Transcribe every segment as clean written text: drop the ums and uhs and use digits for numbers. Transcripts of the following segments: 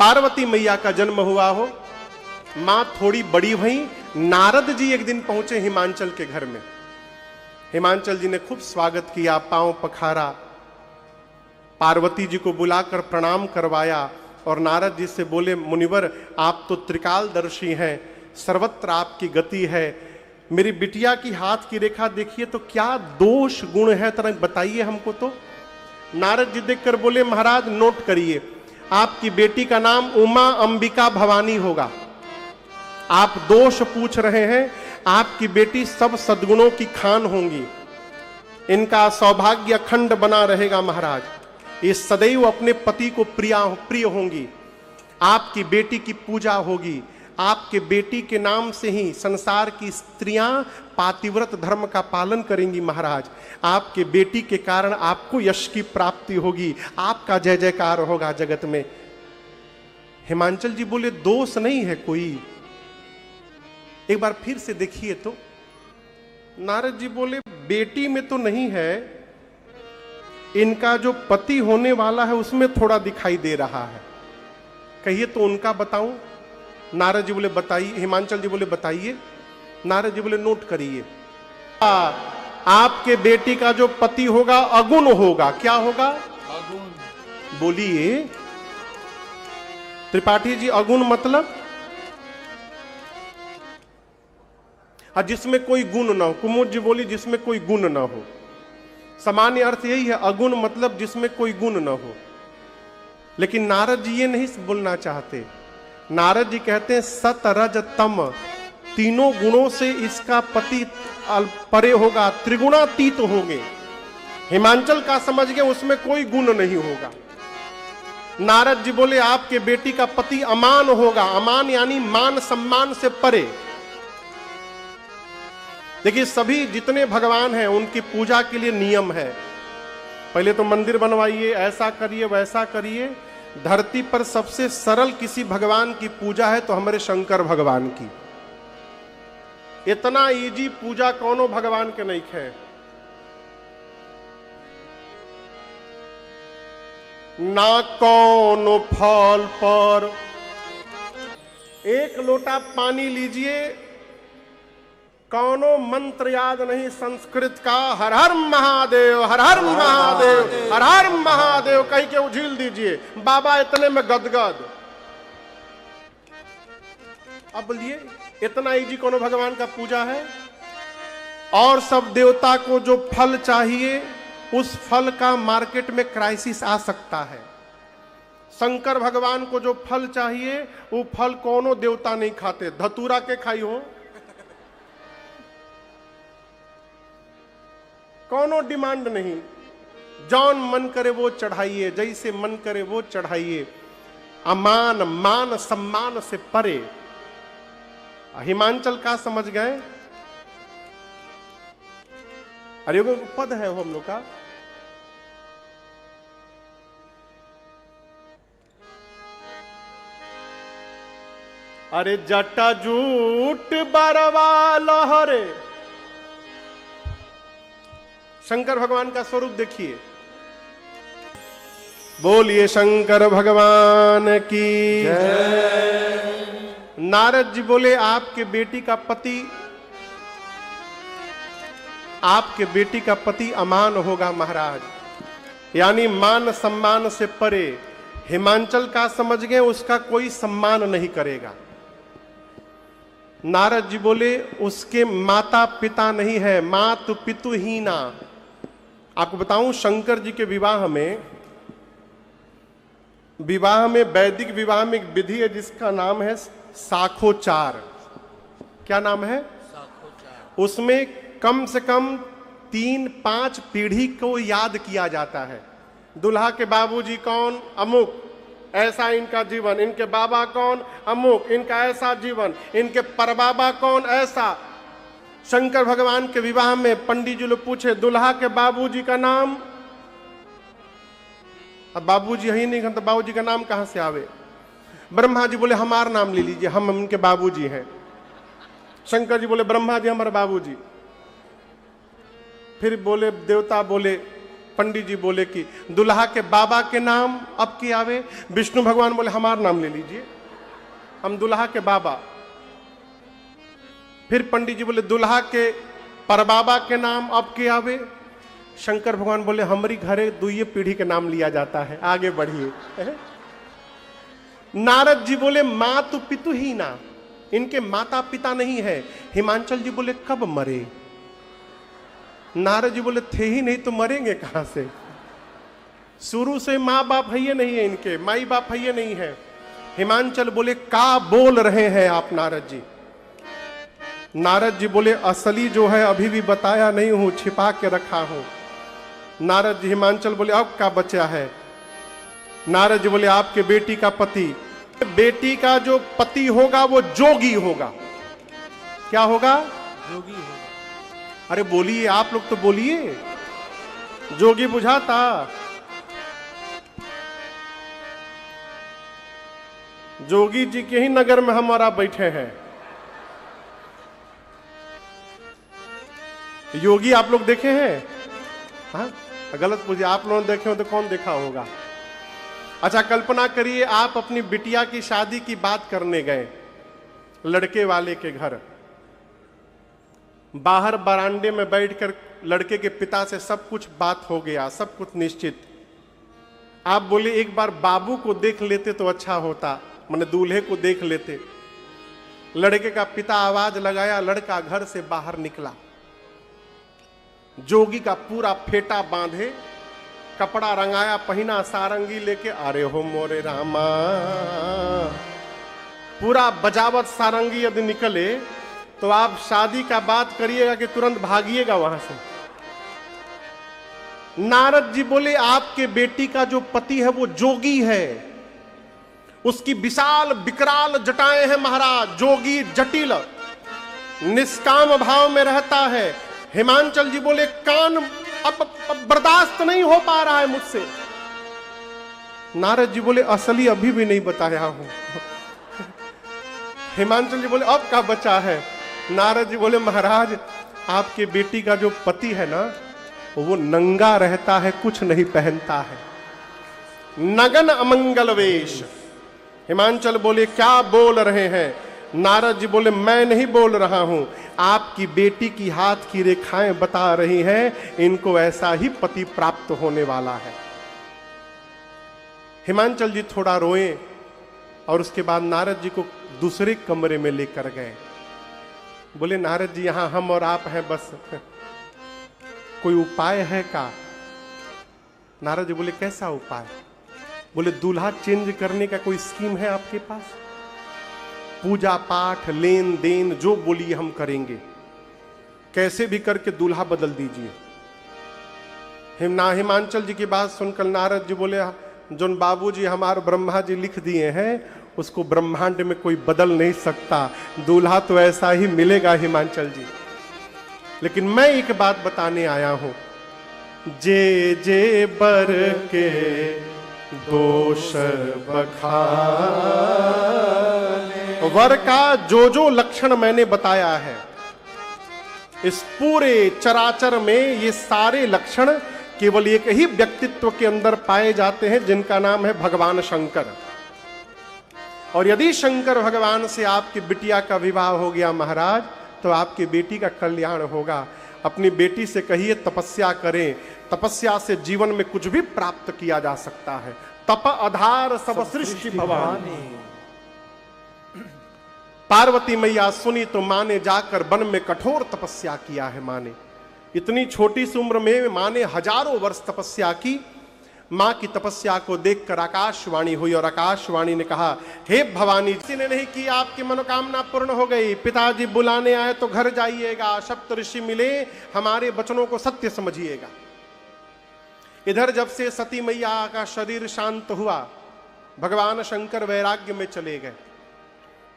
पार्वती मैया का जन्म हुआ हो, मां थोड़ी बड़ी भई। नारद जी एक दिन पहुंचे हिमांचल के घर में। हिमांचल जी ने खूब स्वागत किया, पांव पखारा, पार्वती जी को बुलाकर प्रणाम करवाया और नारद जी से बोले, मुनिवर आप तो त्रिकालदर्शी हैं, सर्वत्र आपकी गति है, मेरी बिटिया की हाथ की रेखा देखिए तो क्या दोष गुण है, तरह बताइए हमको। तो नारद जी देखकर बोले, महाराज नोट करिए, आपकी बेटी का नाम उमा अंबिका भवानी होगा। आप दोष पूछ रहे हैं, आपकी बेटी सब सद्गुणों की खान होंगी, इनका सौभाग्य अखंड बना रहेगा महाराज, ये सदैव अपने पति को प्रिय होंगी, आपकी बेटी की पूजा होगी, आपके बेटी के नाम से ही संसार की स्त्रियां पातिव्रत धर्म का पालन करेंगी महाराज, आपके बेटी के कारण आपको यश की प्राप्ति होगी, आपका जय जयकार होगा जगत में। हिमांचल जी बोले, दोष नहीं है कोई, एक बार फिर से देखिए तो। नारद जी बोले, बेटी में तो नहीं है, इनका जो पति होने वाला है उसमें थोड़ा दिखाई दे रहा है, कहिए तो उनका बताऊं। नारद जी बोले बताइए, हिमांचल जी बोले बताइए। नारद जी बोले नोट करिए, आपके बेटी का जो पति होगा अगुण होगा। क्या होगा? अगुण। बोलिए त्रिपाठी जी, अगुण मतलब जिसमें कोई गुण ना हो। कुमुद जी बोली जिसमें कोई गुण ना हो। सामान्य अर्थ यही है, अगुण मतलब जिसमें कोई गुण ना हो। लेकिन नारद जी ये नहीं बोलना चाहते। नारद जी कहते हैं सत रज तम, तीनों गुणों से इसका पति परे होगा, त्रिगुणातीत होंगे। हिमांचल का समझ गए उसमें कोई गुण नहीं होगा। नारद जी बोले आपके बेटी का पति अमान होगा। अमान यानी मान सम्मान से परे। देखिए सभी जितने भगवान हैं उनकी पूजा के लिए नियम है। पहले तो मंदिर बनवाइए, ऐसा करिए वैसा करिए। धरती पर सबसे सरल किसी भगवान की पूजा है तो हमारे शंकर भगवान की। इतना इजी पूजा कौनो भगवान के नहीं है। ना कौनो फल पर एक लोटा पानी लीजिए, कौनो मंत्र याद नहीं संस्कृत का, हर हर महादेव हर हर महादेव हर हर महादेव कह के उझिल दीजिए, बाबा इतने में गदगद। अब बोलिए इतना इजी कौनो भगवान का पूजा है? और सब देवता को जो फल चाहिए उस फल का मार्केट में क्राइसिस आ सकता है। शंकर भगवान को जो फल चाहिए वो फल कौनो देवता नहीं खाते। धतूरा के खाई हो, कौनो डिमांड नहीं, जौन मन करे वो चढ़ाइए, जैसे मन करे वो चढ़ाइए। अमान मान सम्मान से परे। हिमांचल का समझ गए? अरे वो पद है वो हम लोग का। अरे जटा जूट बरवा लहरे। शंकर भगवान का स्वरूप देखिए। बोलिए शंकर भगवान की जय। नारद जी बोले आपके बेटी का पति अमान होगा महाराज, यानी मान सम्मान से परे। हिमांचल का समझ गए उसका कोई सम्मान नहीं करेगा। नारद जी बोले उसके माता पिता नहीं है, मातु पितु हीना। आपको बताऊं शंकर जी के विवाह में वैदिक विवाह में एक विधि है जिसका नाम है साखोचार। क्या नाम है? साखोचार। उसमें कम से कम 3-5 पीढ़ी को याद किया जाता है। दुल्हा के बाबूजी कौन? अमुक, ऐसा इनका जीवन। इनके बाबा कौन? अमुक, इनका ऐसा जीवन। इनके परबाबा कौन? ऐसा। शंकर भगवान के विवाह में पंडित जी लोग पूछे दुल्हा के बाबूजी का नाम। अब बाबूजी ही नहीं, तो बाबूजी का नाम कहां से आवे? ब्रह्मा जी बोले हमारा नाम ले लीजिए, हम उनके बाबूजी हैं। शंकर जी बोले ब्रह्मा जी हमारे बाबूजी। फिर बोले देवता बोले पंडित जी बोले कि दुल्हा के बाबा के नाम अब की आवे। विष्णु भगवान बोले हमारा नाम ले लीजिए, हम दुल्हा के बाबा। फिर पंडित जी बोले दुल्हा के परबाबा के नाम अब के आवे। शंकर भगवान बोले हमारी घरे दुइये पीढ़ी के नाम लिया जाता है, आगे बढ़िए। नारद जी बोले मां तो पितु ही ना, इनके माता पिता नहीं है। हिमांचल जी बोले कब मरे? नारद जी बोले थे ही नहीं तो मरेंगे कहां से? शुरू से माँ बाप है नहीं है, इनके माई बाप है नहीं है। हिमांचल बोले का बोल रहे हैं आप नारद जी? नारद जी बोले असली जो है अभी भी बताया नहीं हूं, छिपा के रखा हूं। नारद जी हिमांचल बोले अब क्या बचा है? नारद जी बोले आपके बेटी का पति, बेटी का जो पति होगा वो जोगी होगा। क्या होगा? जोगी होगा। अरे बोलिए, आप लोग तो बोलिए। जोगी बुझाता? जोगी जी के ही नगर में हमारा बैठे हैं। योगी आप लोग देखे हैं? हाँ, गलत पूछिए, आप लोग देखे हो तो कौन देखा होगा? अच्छा कल्पना करिए आप अपनी बिटिया की शादी की बात करने गए लड़के वाले के घर। बाहर बरामदे में बैठकर लड़के के पिता से सब कुछ बात हो गया, सब कुछ निश्चित। आप बोले एक बार बाबू को देख लेते तो अच्छा होता, माने दूल्हे को देख लेते। लड़के का पिता आवाज लगाया, लड़का घर से बाहर निकला। जोगी का पूरा फेटा बांधे, कपड़ा रंगाया, पहना, सारंगी लेके अरे हो मोरे रामा, पूरा बजावत सारंगी यदि निकले तो आप शादी का बात करिएगा कि तुरंत भागिएगा वहां से। नारद जी बोले आपके बेटी का जो पति है वो जोगी है, उसकी विशाल विकराल जटाएं हैं महाराज। जोगी जटिल निष्काम भाव में रहता है। हिमांचल जी बोले कान अब बर्दाश्त नहीं हो पा रहा है मुझसे। नारद जी बोले असली अभी भी नहीं बताया हूं। हिमांचल जी बोले अब क्या बचा है? नारद जी बोले महाराज आपके बेटी का जो पति है ना वो नंगा रहता है, कुछ नहीं पहनता है, नगन अमंगल वेश। हिमांचल बोले क्या बोल रहे हैं? नारद जी बोले मैं नहीं बोल रहा हूं, आपकी बेटी की हाथ की रेखाएं बता रही हैं, इनको ऐसा ही पति प्राप्त होने वाला है। हिमांचल जी थोड़ा रोए और उसके बाद नारद जी को दूसरे कमरे में लेकर गए। बोले नारद जी यहां हम और आप हैं बस, कोई उपाय है का? नारद जी बोले कैसा उपाय? बोले दूल्हा चेंज करने का कोई स्कीम है आपके पास? पूजा पाठ लेन देन जो बोलिए हम करेंगे, कैसे भी करके दूल्हा बदल दीजिए। हिमांचल जी की बात सुनकर नारद जी बोले जो बाबूजी हमारे ब्रह्मा जी लिख दिए हैं उसको ब्रह्मांड में कोई बदल नहीं सकता, दूल्हा तो ऐसा ही मिलेगा हिमांचल जी। लेकिन मैं एक बात बताने आया हूं, जे जे बर के दोष बखाने, वर का जो लक्षण मैंने बताया है इस पूरे चराचर में ये सारे लक्षण केवल एक ही व्यक्तित्व के अंदर पाए जाते हैं जिनका नाम है भगवान शंकर। और यदि शंकर भगवान से आपकी बिटिया का विवाह हो गया महाराज तो आपकी बेटी का कल्याण होगा। अपनी बेटी से कहिए तपस्या करें, तपस्या से जीवन में कुछ भी प्राप्त किया जा सकता है। तप आधार सब सृष्टि भवानी। पार्वती मैया सुनी तो मां ने जाकर वन में कठोर तपस्या किया है। मां ने इतनी छोटी सी उम्र में मां ने हजारों वर्ष तपस्या की। मां की तपस्या को देखकर आकाशवाणी हुई और आकाशवाणी ने कहा हे भवानी, किसी ने नहीं की, आपकी मनोकामना पूर्ण हो गई। पिताजी बुलाने आए तो घर जाइएगा, सप्त ऋषि मिले, हमारे वचनों को सत्य समझिएगा। इधर जब से सती मैया का शरीर शांत हुआ, भगवान शंकर वैराग्य में चले गए।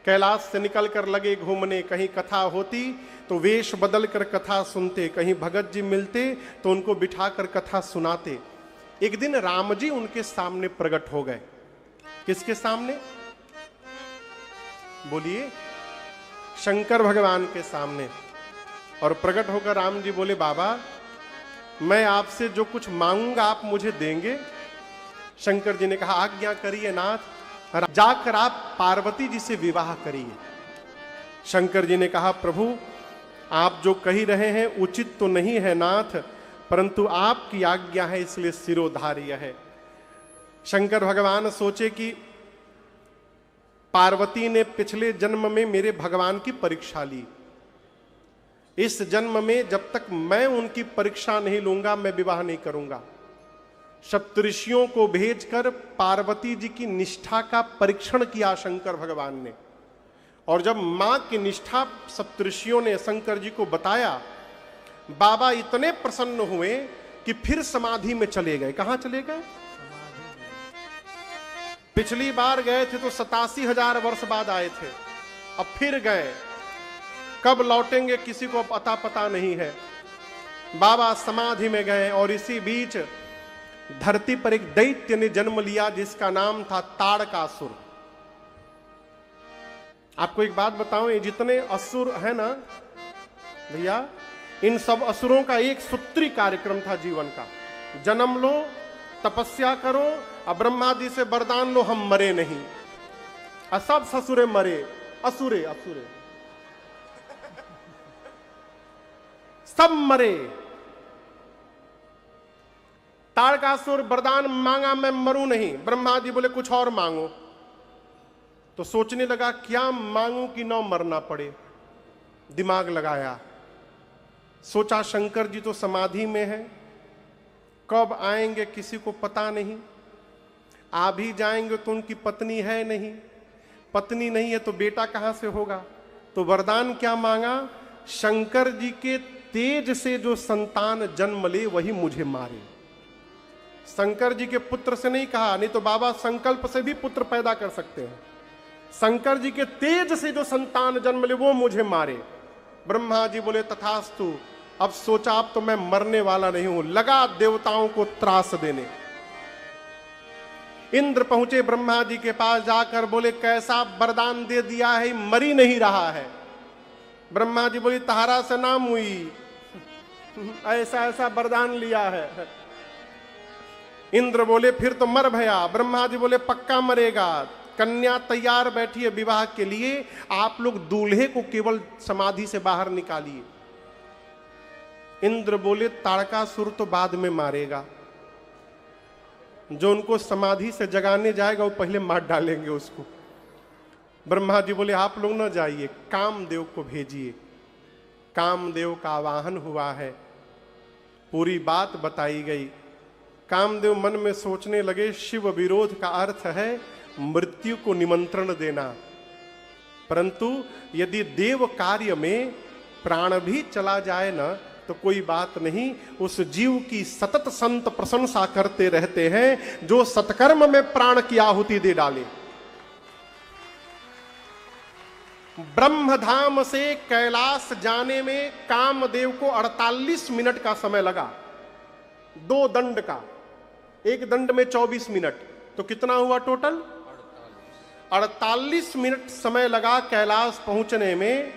कैलाश से निकलकर लगे घूमने, कहीं कथा होती तो वेश बदल कर कथा सुनते, कहीं भगत जी मिलते तो उनको बिठाकर कथा सुनाते। एक दिन राम जी उनके सामने प्रकट हो गए। किसके सामने? बोलिए, शंकर भगवान के सामने। और प्रकट होकर राम जी बोले बाबा मैं आपसे जो कुछ मांगूंगा आप मुझे देंगे? शंकर जी ने कहा, आज्ञा करिए नाथ, जाकर आप पार्वती जी से विवाह करिए। शंकर जी ने कहा, प्रभु आप जो कही रहे हैं उचित तो नहीं है नाथ, परंतु आपकी आज्ञा है इसलिए सिरोधार्य है। शंकर भगवान सोचे कि पार्वती ने पिछले जन्म में मेरे भगवान की परीक्षा ली, इस जन्म में जब तक मैं उनकी परीक्षा नहीं लूंगा मैं विवाह नहीं करूंगा। सप्तऋषियों को भेजकर पार्वती जी की निष्ठा का परीक्षण किया शंकर भगवान ने, और जब मां की निष्ठा सप्तऋषियों ने शंकर जी को बताया, बाबा इतने प्रसन्न हुए कि फिर समाधि में चले गए। कहां चले गए? पिछली बार गए थे तो 87,000 वर्ष बाद आए थे, अब फिर गए, कब लौटेंगे किसी को पता नहीं है। बाबा समाधि में गए और इसी बीच धरती पर एक दैत्य ने जन्म लिया जिसका नाम था ताड़कासुर। आपको एक बात बताऊं, ये जितने असुर है ना भैया, इन सब असुरों का एक सूत्री कार्यक्रम था जीवन का। जन्म लो, तपस्या करो, अब ब्रह्मा जी से वरदान लो, हम मरे नहीं। सब ससुरे मरे, असुरे असुरे सब मरे। ताड़कासुर वरदान मांगा, मैं मरूं नहीं। ब्रह्मा जी बोले कुछ और मांगो। तो सोचने लगा क्या मांगू कि न मरना पड़े। दिमाग लगाया, सोचा शंकर जी तो समाधि में है, कब आएंगे किसी को पता नहीं, आ भी जाएंगे तो उनकी पत्नी है नहीं, पत्नी नहीं है तो बेटा कहां से होगा। तो वरदान क्या मांगा, शंकर जी के तेज से जो संतान जन्म ले वही मुझे मारे। शंकर जी के पुत्र से नहीं कहा, नहीं तो बाबा संकल्प से भी पुत्र पैदा कर सकते हैं। शंकर जी के तेज से जो संतान जन्म ले वो मुझे मारे। ब्रह्मा जी बोले तथास्तु। अब सोचा अब तो मैं मरने वाला नहीं हूं, लगा देवताओं को त्रास देने। इंद्र पहुंचे ब्रह्मा जी के पास, जाकर बोले कैसा वरदान दे दिया है, मरी नहीं रहा है। ब्रह्मा जी बोली तहारा से नाम हुई, ऐसा ऐसा वरदान लिया है। इंद्र बोले फिर तो मर भया। ब्रह्मा जी बोले पक्का मरेगा। कन्या तैयार बैठी है विवाह के लिए, आप लोग दूल्हे को केवल समाधि से बाहर निकालिए। इंद्र बोले ताड़कासुर तो बाद में मारेगा, जो उनको समाधि से जगाने जाएगा वो पहले मार डालेंगे उसको। ब्रह्मा जी बोले आप लोग न जाइए, कामदेव को भेजिए। कामदेव का आवाहन हुआ है, पूरी बात बताई गई। कामदेव मन में सोचने लगे शिव विरोध का अर्थ है मृत्यु को निमंत्रण देना, परंतु यदि देव कार्य में प्राण भी चला जाए ना तो कोई बात नहीं, उस जीव की सतत संत प्रशंसा करते रहते हैं जो सत्कर्म में प्राण की आहुति दे डाले। ब्रह्मधाम से कैलाश जाने में कामदेव को 48 मिनट का समय लगा, 2 दंड का, एक दंड में 24 मिनट, तो कितना हुआ टोटल 48 मिनट समय लगा कैलाश पहुंचने में।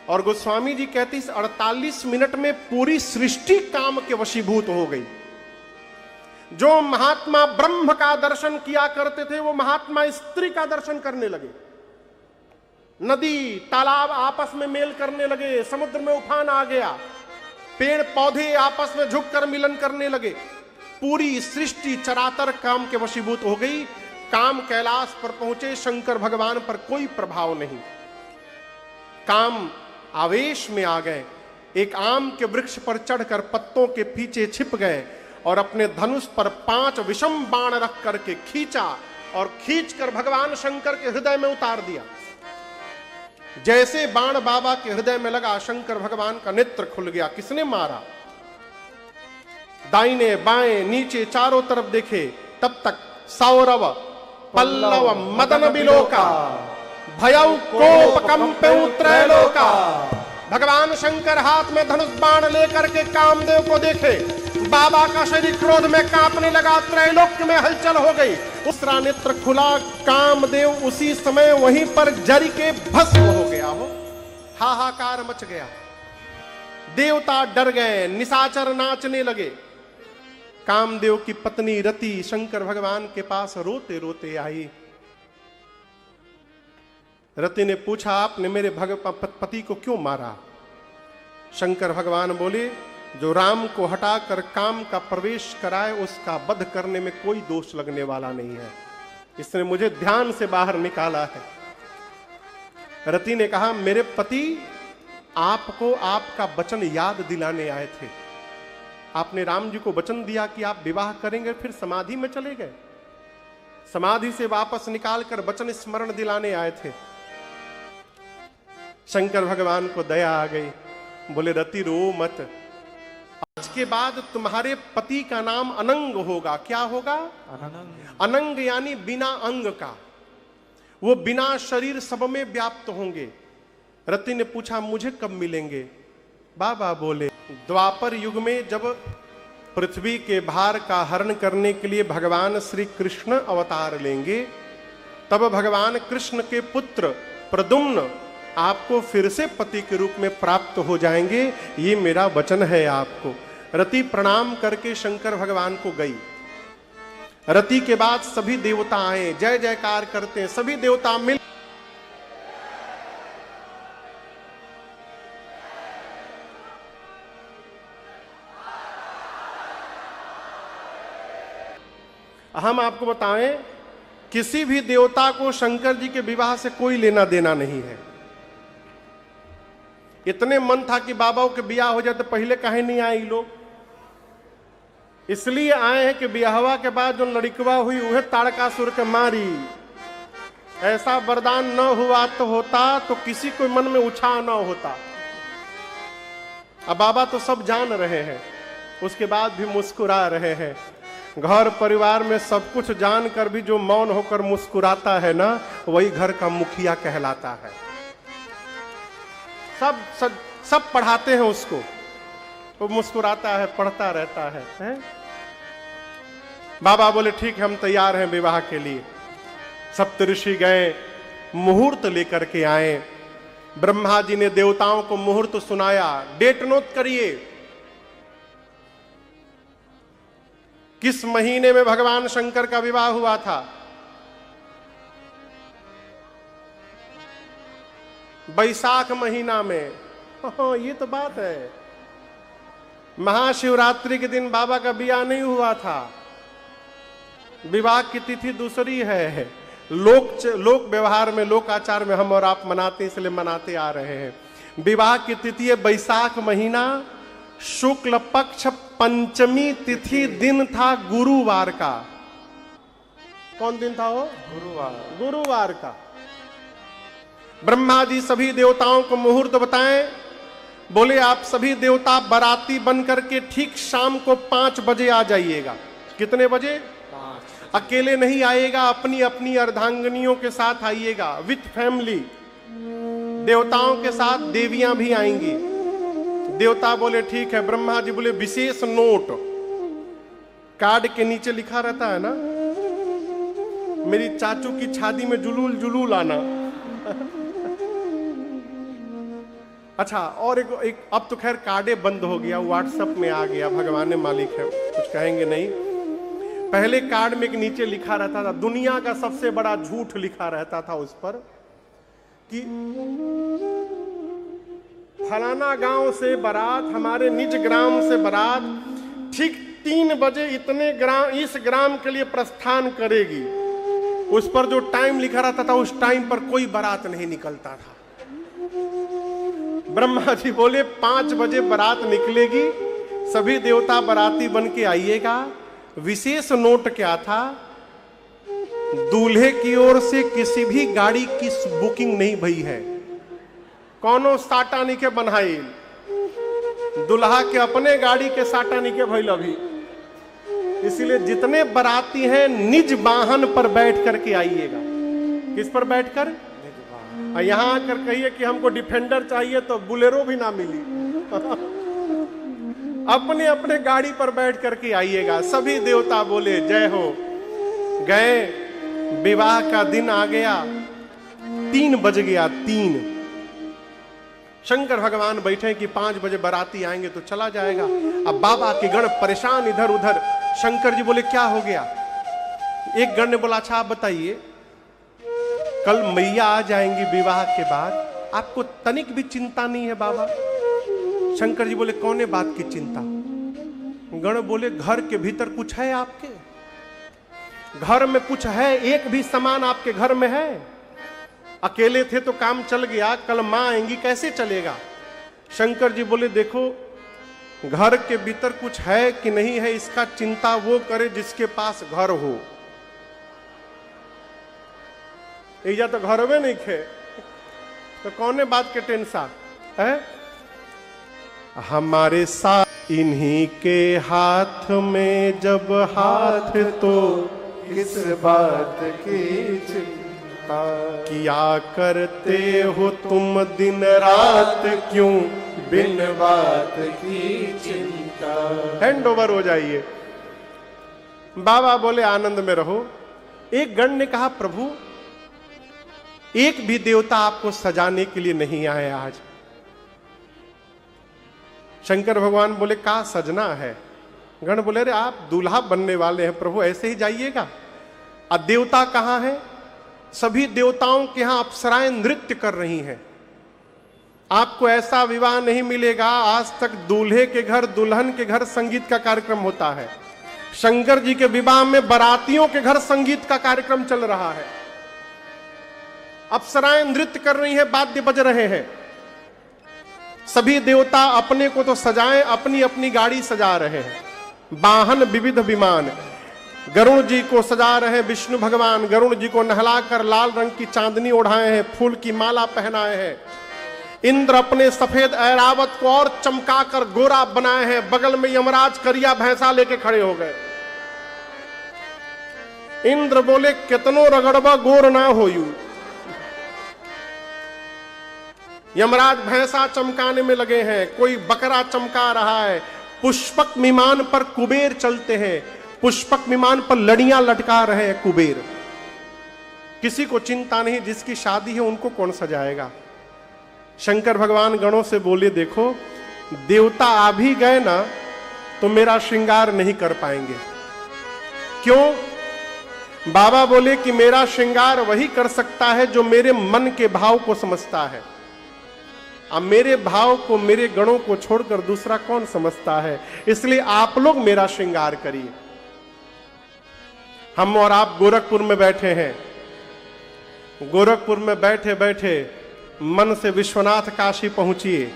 और गोस्वामी जी कहते इस 48 मिनट में पूरी सृष्टि काम के वशीभूत हो गई। जो महात्मा ब्रह्म का दर्शन किया करते थे वो महात्मा स्त्री का दर्शन करने लगे। नदी तालाब आपस में मेल करने लगे, समुद्र में उफान आ गया, पेड़ पौधे आपस में झुककर मिलन करने लगे। पूरी सृष्टि चराचर काम के वशीभूत हो गई। काम कैलाश पर पहुंचे, शंकर भगवान पर कोई प्रभाव नहीं। काम आवेश में आ गए, एक आम के वृक्ष पर चढ़कर पत्तों के पीछे छिप गए और अपने धनुष पर 5 विषम बाण रख करके खींचा और खींचकर भगवान शंकर के हृदय में उतार दिया। जैसे बाण बाबा के हृदय में लगा, शंकर भगवान का नेत्र खुल गया। किसने मारा? दाहिने बाएं नीचे चारों तरफ देखे, तब तक सौरव पल्लव मदन बिलोका भयउ कोप कंपेउ त्रैलोका। भगवान शंकर हाथ में धनुष बाण लेकर के कामदेव को देखे, बाबा का शरीर क्रोध में कांपने लगा, त्रैलोक्य में हलचल हो गई। दूसरा नेत्र खुला, कामदेव उसी समय वहीं पर जरी के भस्म हो गया हो, हाहाकार मच गया। देवता डर गए, निशाचर नाचने लगे। कामदेव की पत्नी रति शंकर भगवान के पास रोते रोते आई। रति ने पूछा, आपने मेरे पति को क्यों मारा? शंकर भगवान बोले, जो राम को हटाकर काम का प्रवेश कराए उसका वध करने में कोई दोष लगने वाला नहीं है, इसने मुझे ध्यान से बाहर निकाला है। रति ने कहा, मेरे पति आपको आपका वचन याद दिलाने आए थे। आपने राम जी को वचन दिया कि आप विवाह करेंगे, फिर समाधि में चले गए। समाधि से वापस निकालकर वचन स्मरण दिलाने आए थे। शंकर भगवान को दया आ गई, बोले रति रो मत, आज के बाद तुम्हारे पति का नाम अनंग होगा। क्या होगा? अनंग। अनंग यानी बिना अंग का, वो बिना शरीर सब में व्याप्त होंगे। रति ने पूछा, मुझे कब मिलेंगे? बाबा बोले, द्वापर युग में जब पृथ्वी के भार का हरण करने के लिए भगवान श्री कृष्ण अवतार लेंगे, तब भगवान कृष्ण के पुत्र प्रद्युम्न आपको फिर से पति के रूप में प्राप्त हो जाएंगे, ये मेरा वचन है आपको। रति प्रणाम करके शंकर भगवान को गई। रति के बाद सभी देवता आए, जय जयकार करते हैं, सभी देवता मिल हम आपको बताएं, किसी भी देवता को शंकर जी के विवाह से कोई लेना देना नहीं है। इतने मन था कि बाबाओं के ब्याह हो जाए तो पहले काहे नहीं आए लोग? इसलिए आए हैं कि ब्याहवा के बाद जो लड़कवा हुई वह ताड़कासुर के मारी। ऐसा वरदान न हुआ तो होता तो किसी को मन में उछाह न होता। अब बाबा तो सब जान रहे हैं, उसके बाद भी मुस्कुरा रहे हैं। घर परिवार में सब कुछ जानकर भी जो मौन होकर मुस्कुराता है ना, वही घर का मुखिया कहलाता है। सब पढ़ाते हैं उसको, वो मुस्कुराता है, पढ़ता रहता है? बाबा बोले, ठीक है, हम तैयार हैं विवाह के लिए। सप्तऋषि गए, मुहूर्त लेकर के आए। ब्रह्मा जी ने देवताओं को मुहूर्त सुनाया, डेट नोट करिए, किस महीने में भगवान शंकर का विवाह हुआ था? बैसाख महीना में। ये तो बात है, महाशिवरात्रि के दिन बाबा का विवाह नहीं हुआ था। विवाह की तिथि दूसरी है। लोक व्यवहार में, लोक आचार में हम और आप मनाते, इसलिए मनाते आ रहे हैं। विवाह की तिथि है बैसाख महीना, शुक्ल पक्ष पंचमी तिथि, दिन था गुरुवार का। कौन दिन था वो? गुरुवार का। ब्रह्मा जी सभी देवताओं को मुहूर्त बताएं। बोले, आप सभी देवता बाराती बनकर के ठीक शाम को 5 बजे आ जाइएगा। कितने बजे? 5। अकेले नहीं आइएगा, अपनी अपनी अर्धांगिनियों के साथ आइएगा, विथ फैमिली। देवताओं के साथ देवियां भी आएंगी। देवता बोले ठीक है। ब्रह्मा जी बोले, विशेष नोट, कार्ड के नीचे लिखा रहता है ना, मेरी चाचू की शादी में जुलूल आना। अच्छा, और एक अब तो खैर कार्डे बंद हो गया, व्हाट्सएप में आ गया, भगवान ने मालिक है, कुछ कहेंगे नहीं। पहले कार्ड में एक नीचे लिखा रहता था, दुनिया का सबसे बड़ा झूठ लिखा रहता था उस पर कि फलाना गांव से बारात, हमारे निज ग्राम से बारात ठीक 3 बजे इस ग्राम के लिए प्रस्थान करेगी। उस पर जो टाइम लिखा रहता था, उस टाइम पर कोई बारात नहीं निकलता था। ब्रह्मा जी बोले 5 बजे बारात निकलेगी, सभी देवता बाराती बन के आइएगा। विशेष नोट क्या था? दूल्हे की ओर से किसी भी गाड़ी की बुकिंग नहीं भई है, कौनो साटा निके बनाई, दुल्हा के अपने गाड़ी के साटा निके भइल अभी। इसलिए जितने बाराती हैं निज वाहन पर बैठ करके आइएगा। किस पर बैठकर? यहां आकर कहिए कि हमको डिफेंडर चाहिए तो बुलेरो भी ना मिली। अपने अपने गाड़ी पर बैठ करके आइएगा। सभी देवता बोले जय हो। गए, विवाह का दिन आ गया, 3 बज गया। 3 शंकर भगवान बैठे कि 5 बजे बाराती आएंगे तो चला जाएगा। अब बाबा के गण परेशान इधर उधर। शंकर जी बोले क्या हो गया? एक गण ने बोला अच्छा आप बताइए, कल मैया आ जाएंगी विवाह के बाद, आपको तनिक भी चिंता नहीं है बाबा? शंकर जी बोले कौन बात की चिंता? गण बोले घर के भीतर कुछ है आपके? घर में कुछ है? एक भी सामान आपके घर में है? अकेले थे तो काम चल गया, कल मां आएंगी कैसे चलेगा? शंकर जी बोले देखो, घर के भीतर कुछ है कि नहीं है इसका चिंता वो करे जिसके पास घर हो। या तो घर में नहीं खे तो कौन बात के टेंशन है? हमारे साथ इन्हीं के हाथ में जब हाथ तो किस बात की चिंता, किया करते हो तुम दिन रात क्यों बिन बात की चिंता। हैंड ओवर हो जाइए। बाबा बोले आनंद में रहो। एक गण ने कहा प्रभु एक भी देवता आपको सजाने के लिए नहीं आए आज। शंकर भगवान बोले का सजना है? गण बोले अरे आप दूल्हा बनने वाले हैं प्रभु, ऐसे ही जाइएगा। अब देवता कहां है? सभी देवताओं के यहां अप्सराएं नृत्य कर रही हैं। आपको ऐसा विवाह नहीं मिलेगा, आज तक दूल्हे के घर दुल्हन के घर संगीत का कार्यक्रम होता है। शंकर जी के विवाह में बारातियों के घर संगीत का कार्यक्रम चल रहा है। अप्सराएं नृत्य कर रही हैं, वाद्य बज रहे हैं। सभी देवता अपने को तो सजाएं, अपनी अपनी गाड़ी सजा रहे हैं। वाहन विविध विमान। गरुण जी को सजा रहे हैं विष्णु भगवान, गरुण जी को नहलाकर लाल रंग की चांदनी ओढ़ाए हैं, फूल की माला पहनाए हैं। इंद्र अपने सफेद ऐरावत को और चमकाकर गोरा बनाए हैं। बगल में यमराज करिया भैंसा लेके खड़े हो गए। इंद्र बोले कितनो रगड़बा गोर ना होयू। यमराज भैंसा चमकाने में लगे हैं, कोई बकरा चमका रहा है। पुष्पक विमान पर कुबेर चलते हैं, पुष्पक विमान पर लड़ियां लटका रहे हैं कुबेर। किसी को चिंता नहीं, जिसकी शादी है उनको कौन सजाएगा। शंकर भगवान गणों से बोले देखो देवता आ भी गए ना तो मेरा श्रृंगार नहीं कर पाएंगे। क्यों? बाबा बोले कि मेरा श्रृंगार वही कर सकता है जो मेरे मन के भाव को समझता है। अब मेरे भाव को, मेरे गणों को छोड़कर दूसरा कौन समझता है? इसलिए आप लोग मेरा श्रृंगार करिए। हम और आप गोरखपुर में बैठे हैं। गोरखपुर में बैठे बैठे मन से विश्वनाथ काशी पहुंचिए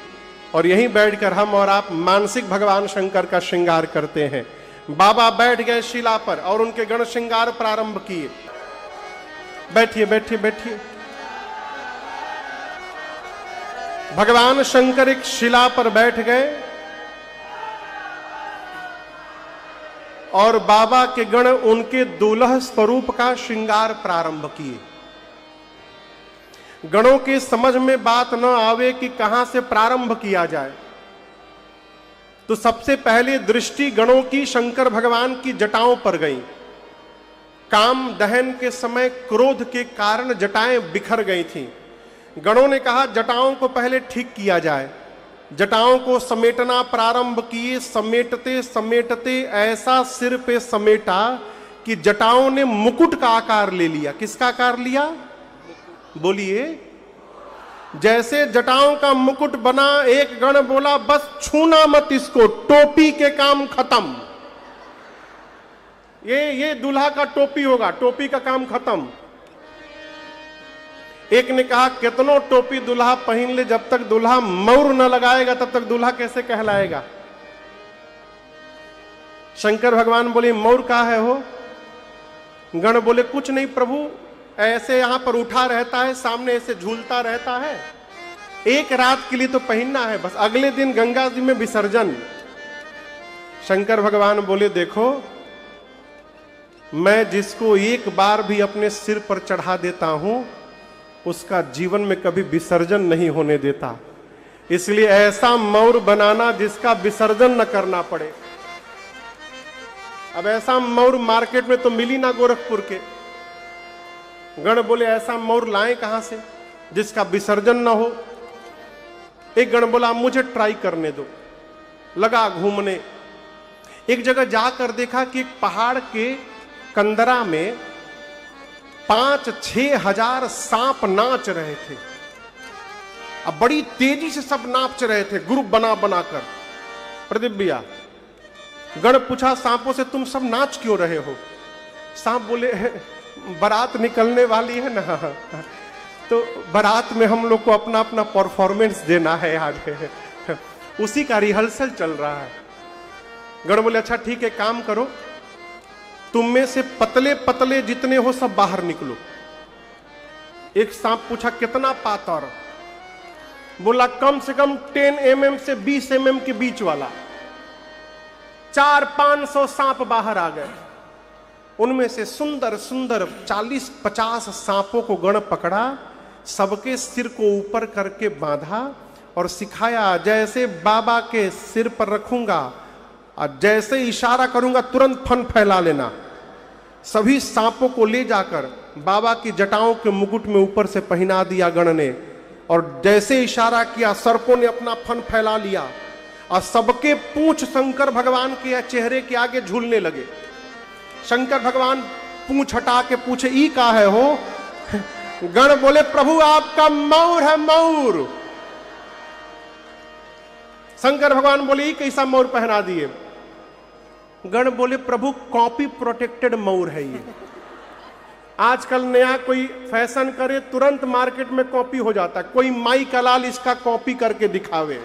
और यहीं बैठकर हम और आप मानसिक भगवान शंकर का श्रृंगार करते हैं। बाबा बैठ गए शिला पर और उनके गण श्रृंगार प्रारंभ किए। बैठिए बैठिए बैठिए। भगवान शंकर एक शिला पर बैठ गए और बाबा के गण उनके दुल्ह स्वरूप का श्रृंगार प्रारंभ किए। गणों के समझ में बात न आवे कि कहां से प्रारंभ किया जाए, तो सबसे पहले दृष्टि गणों की शंकर भगवान की जटाओं पर गई। काम दहन के समय क्रोध के कारण जटाएं बिखर गई थीं। गणों ने कहा जटाओं को पहले ठीक किया जाए। जटाओं को समेटना प्रारंभ किए। समेटते समेटते ऐसा सिर पे समेटा कि जटाओं ने मुकुट का आकार ले लिया। किसका आकार लिया? बोलिए। जैसे जटाओं का मुकुट बना, एक गण बोला बस छूना मत इसको, टोपी के काम खत्म। ये दूल्हा का टोपी होगा, टोपी का काम खत्म। एक ने कहा कितनो टोपी दूल्हा पहन ले, जब तक दूल्हा मौर न लगाएगा तब तक दूल्हा कैसे कहलाएगा। शंकर भगवान बोले मौर का है हो? गण बोले कुछ नहीं प्रभु, ऐसे यहां पर उठा रहता है, सामने ऐसे झूलता रहता है। एक रात के लिए तो पहनना है बस, अगले दिन गंगा जी में विसर्जन। शंकर भगवान बोले देखो मैं जिसको एक बार भी अपने सिर पर चढ़ा देता हूं उसका जीवन में कभी विसर्जन नहीं होने देता। इसलिए ऐसा मौर बनाना जिसका विसर्जन न करना पड़े। अब ऐसा मौर मार्केट में तो मिली ना गोरखपुर के। गण बोले ऐसा मौर लाएं कहां से जिसका विसर्जन न हो। एक गण बोला मुझे ट्राई करने दो, लगा घूमने। एक जगह जाकर देखा कि एक पहाड़ के कंदरा में 5-6 हजार सांप नाच रहे थे। अब बड़ी तेजी से सब नाच रहे थे, ग्रुप बना बनाकर। प्रदीप भैया, गण पूछा सांपों से तुम सब नाच क्यों रहे हो? सांप बोले बारात निकलने वाली है ना, तो बारात में हम लोग को अपना अपना परफॉर्मेंस देना है आज, उसी का रिहर्सल चल रहा है। गण बोले अच्छा ठीक है, काम करो, तुम में से पतले पतले जितने हो सब बाहर निकलो। एक सांप पूछा कितना पातर? बोला कम से कम 10 mm से 20 mm के बीच वाला। 400-500 सांप बाहर आ गए। उनमें से सुंदर सुंदर 40-50 सांपों को गण पकड़ा, सबके सिर को ऊपर करके बांधा और सिखाया जैसे बाबा के सिर पर रखूंगा और जैसे इशारा करूंगा तुरंत फन फैला लेना। सभी सांपों को ले जाकर बाबा की जटाओं के मुकुट में ऊपर से पहना दिया गण ने, और जैसे इशारा किया सर्पों ने अपना फन फैला लिया और सबके पूंछ शंकर भगवान के चेहरे के आगे झूलने लगे। शंकर भगवान पूंछ हटा के पूछे ई का है हो? गण बोले प्रभु आपका मौर है, मौर। शंकर भगवान बोले ई कैसा मौर पहना दिए? गण बोले प्रभु कॉपी प्रोटेक्टेड मौर है ये। आजकल नया कोई फैशन करे तुरंत मार्केट में कॉपी हो जाता है, कोई माई कलाल इसका कॉपी करके दिखावे।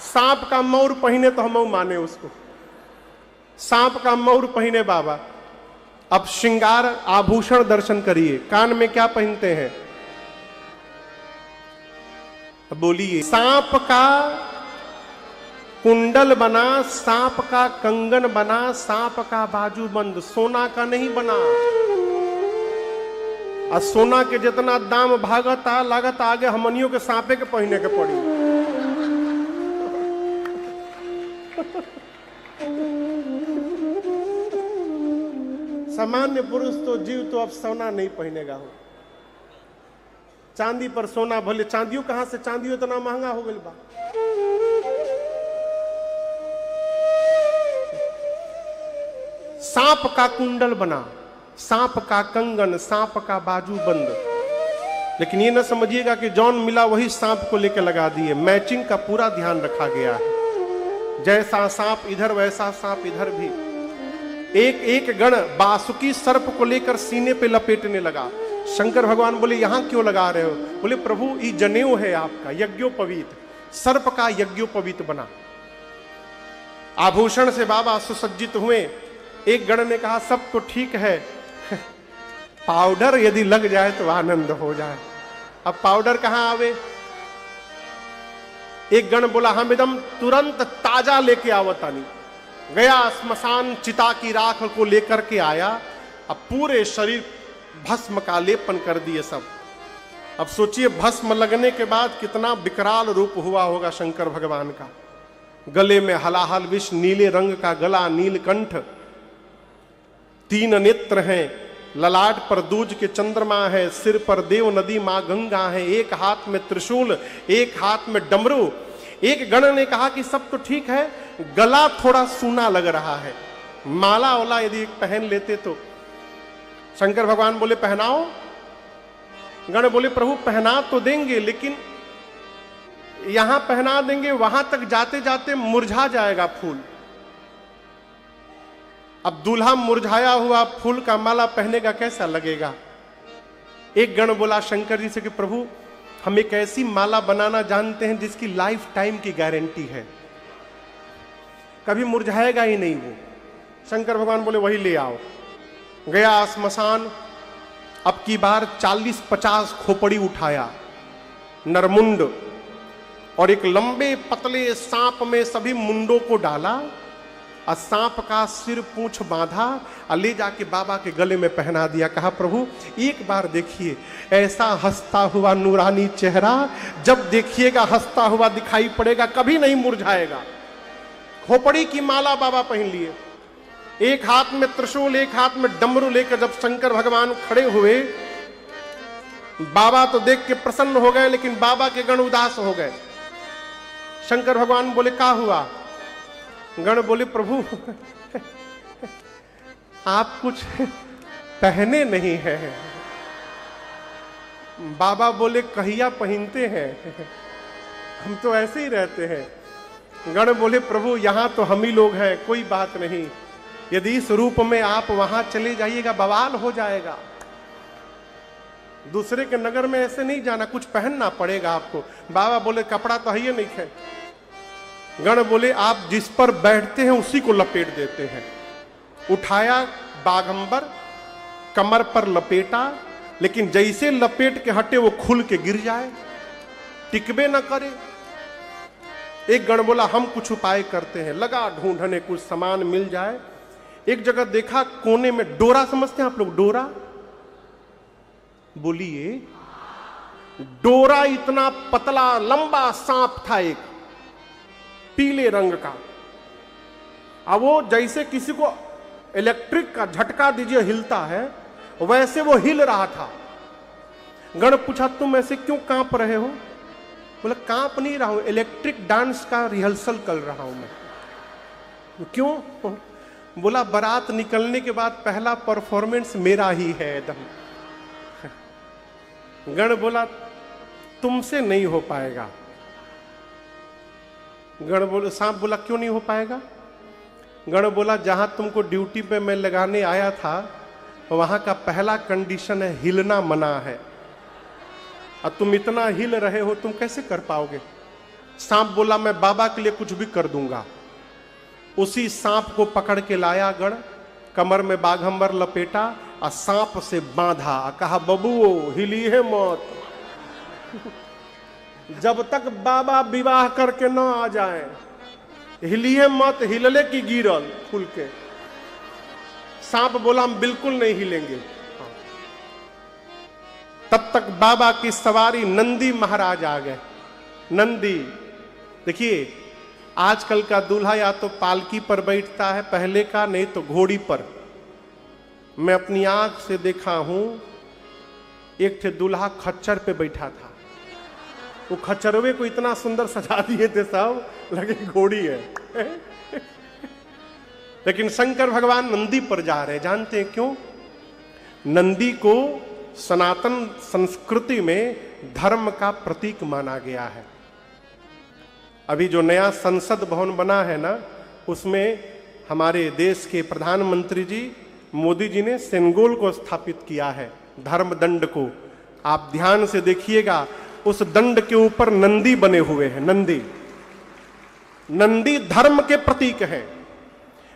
सांप का मौर पहने तो हम माने उसको, सांप का मौर पहने बाबा। अब श्रृंगार आभूषण दर्शन करिए, कान में क्या पहनते हैं? बोलिए। सांप का कुंडल बना, सांप का कंगन बना, सांप का बाजूबंद, सोना का नहीं बना। और सोना के जितना दाम भागता लागत आगे हमनियों के सांपे के पहने के पड़ी। सामान्य पुरुष तो जीव तो अब सोना नहीं पहनेगा हो। चांदी पर सोना, भले चांदियों कहां से, चांदियों इतना महंगा हो गई बा। सांप का कुंडल बना, सांप का कंगन, सांप का बाजूबंद। लेकिन ये न समझिएगा कि जौन मिला वही सांप को लेकर लगा दिए। मैचिंग का पूरा ध्यान रखा गया है। जैसा सांप इधर वैसा सांप इधर भी। एक एक गण बासुकी सर्प को लेकर सीने पे लपेटने लगा। शंकर भगवान बोले यहां क्यों लगा रहे हो? बोले प्रभु ये जनेऊ है आपका, यज्ञोपवीत। सर्प का यज्ञोपवीत बना। आभूषण से बाबा सुसज्जित हुए। एक गण ने कहा सब तो ठीक है, पाउडर यदि लग जाए तो आनंद हो जाए। अब पाउडर कहां आवे? एक गण बोला हम एकदम तुरंत ताजा लेके आवतानी। गया स्मशान, चिता की राख को लेकर के आया। अब पूरे शरीर भस्म का लेपन कर दिए सब। अब सोचिए भस्म लगने के बाद कितना विकराल रूप हुआ होगा शंकर भगवान का। गले में हलाहल विष, नीले रंग का गला, नीलकंठ, 3 नेत्र हैं, ललाट पर दूज के चंद्रमा है, सिर पर देव नदी मां गंगा है, एक हाथ में त्रिशूल, एक हाथ में डमरू। एक गण ने कहा कि सब तो ठीक है, गला थोड़ा सूना लग रहा है, माला वाला यदि पहन लेते तो। शंकर भगवान बोले पहनाओ। गण बोले प्रभु पहना तो देंगे, लेकिन यहां पहना देंगे, वहां तक जाते जाते मुरझा जाएगा फूल। अब दूल्हा मुरझाया हुआ फूल का माला पहनेगा, कैसा लगेगा? एक गण बोला शंकर जी से कि प्रभु हम एक ऐसी माला बनाना जानते हैं जिसकी लाइफ टाइम की गारंटी है, कभी मुरझाएगा ही नहीं वो। शंकर भगवान बोले वही ले आओ। गया स्मशान, अब की बार 40-50 खोपड़ी उठाया, नरमुंड, और एक लंबे पतले सांप में सभी मुंडों को डाला और सांप का सिर पूंछ बांधा और ले जाके बाबा के गले में पहना दिया। कहा प्रभु एक बार देखिए ऐसा हंसता हुआ नूरानी चेहरा, जब देखिएगा हंसता हुआ दिखाई पड़ेगा, कभी नहीं मुरझाएगा। खोपड़ी की माला बाबा पहन लिए, एक हाथ में त्रिशूल, एक हाथ में डमरू लेकर जब शंकर भगवान खड़े हुए, बाबा तो देख के प्रसन्न हो गए, लेकिन बाबा के गण उदास हो गए। शंकर भगवान बोले क्या हुआ? गण बोले प्रभु आप कुछ पहने नहीं है। बाबा बोले कहिया पहनते हैं, हम तो ऐसे ही रहते हैं। गण बोले प्रभु यहां तो हम ही लोग हैं, कोई बात नहीं, यदि इस रूप में आप वहां चले जाइएगा बवाल हो जाएगा। दूसरे के नगर में ऐसे नहीं जाना, कुछ पहनना पड़ेगा आपको। बाबा बोले कपड़ा तो है नहीं है। गण बोले आप जिस पर बैठते हैं उसी को लपेट देते हैं। उठाया बागंबर, कमर पर लपेटा, लेकिन जैसे लपेट के हटे वो खुल के गिर जाए, टिकबे न करे। एक गण बोला हम कुछ उपाय करते हैं, लगा ढूंढने कुछ सामान मिल जाए। एक जगह देखा कोने में डोरा, समझते हैं आप लोग डोरा? बोलिए। डोरा इतना पतला लंबा सांप था, एक पीले रंग का। अब वो जैसे किसी को इलेक्ट्रिक का झटका दीजिए हिलता है, वैसे वो हिल रहा था। गण पूछा तुम ऐसे क्यों कांप रहे हो? बोला कांप नहीं रहा हूं, इलेक्ट्रिक डांस का रिहर्सल कर रहा हूं मैं। क्यों? बोला बारात निकलने के बाद पहला परफॉर्मेंस मेरा ही है एकदम। गण बोला तुमसे नहीं हो पाएगा। गण बोला, सांप बोला क्यों नहीं हो पाएगा? गण बोला जहां तुमको ड्यूटी पे मैं लगाने आया था वहां का पहला कंडीशन है हिलना मना है, और तुम इतना हिल रहे हो, तुम कैसे कर पाओगे? सांप बोला मैं बाबा के लिए कुछ भी कर दूंगा। उसी सांप को पकड़ के लाया गण, कमर में बाघंबर लपेटा और सांप से बांधा, कहा बबुओ हिली है मौत, जब तक बाबा विवाह करके न आ जाए हिलिए मत, हिलले की गिरल खुल के। सांप बोला हम बिल्कुल नहीं हिलेंगे। तब तक बाबा की सवारी नंदी महाराज आ गए। नंदी, देखिए आजकल का दूल्हा या तो पालकी पर बैठता है, पहले का नहीं तो घोड़ी पर। मैं अपनी आंख से देखा हूं, एक ठे दूल्हा खच्चर पे बैठा था। वो खच्चरवे को इतना सुंदर सजा दिए थे सब, लगे घोड़ी है। लेकिन शंकर भगवान नंदी पर जा रहे हैं। जानते हैं क्यों? नंदी को सनातन संस्कृति में धर्म का प्रतीक माना गया है। अभी जो नया संसद भवन बना है ना, उसमें हमारे देश के प्रधानमंत्री जी मोदी जी ने सेंगोल को स्थापित किया है, धर्म दंड को। आप ध्यान से देखिएगा, उस दंड के ऊपर नंदी बने हुए हैं। नंदी, नंदी धर्म के प्रतीक हैं।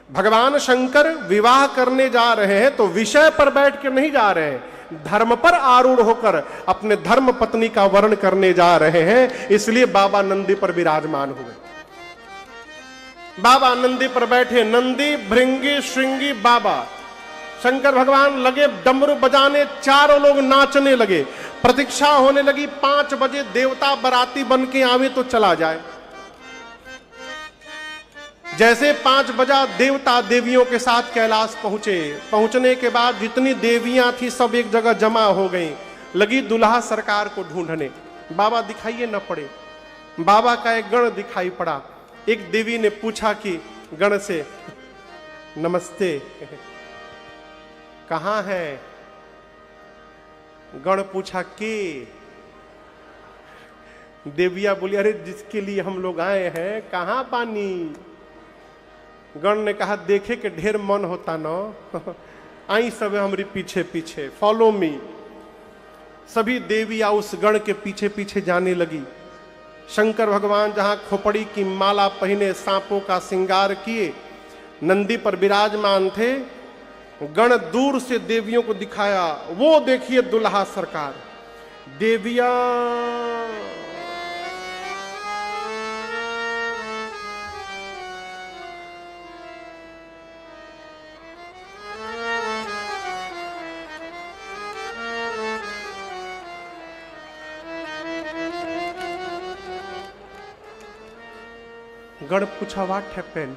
भगवान शंकर विवाह करने जा रहे हैं तो विषय पर बैठ के नहीं जा रहे हैं, धर्म पर आरूढ़ होकर अपने धर्म पत्नी का वर्ण करने जा रहे हैं। इसलिए बाबा नंदी पर विराजमान हुए। बाबा नंदी पर बैठे, नंदी भृंगी श्रृंगी बाबा। शंकर भगवान लगे डमरू बजाने, चारों लोग नाचने लगे। प्रतीक्षा होने लगी 5 बजे देवता बराती बन के आवे तो चला जाए। जैसे 5 बजा देवता देवियों के साथ कैलाश पहुंचे। पहुंचने के बाद जितनी देवियां थी सब एक जगह जमा हो गई, लगी दुल्हा सरकार को ढूंढने। बाबा दिखाइए न पड़े। बाबा का एक गण दिखाई पड़ा। एक देवी ने पूछा कि गण से नमस्ते, कहां है? गण पूछा के? देविया बोली अरे जिसके लिए हम लोग आए हैं, कहां पानी? गण ने कहा देखे के ढेर मन होता न, आई सब हमारी पीछे पीछे, फॉलो मी। सभी देविया उस गण के पीछे पीछे जाने लगी। शंकर भगवान जहां खोपड़ी की माला पहने, सांपों का श्रृंगार किए, नंदी पर विराजमान थे। गण दूर से देवियों को दिखाया, वो देखिए दुल्हा सरकार। देविया गण पूछा व्हाट हैपेंड,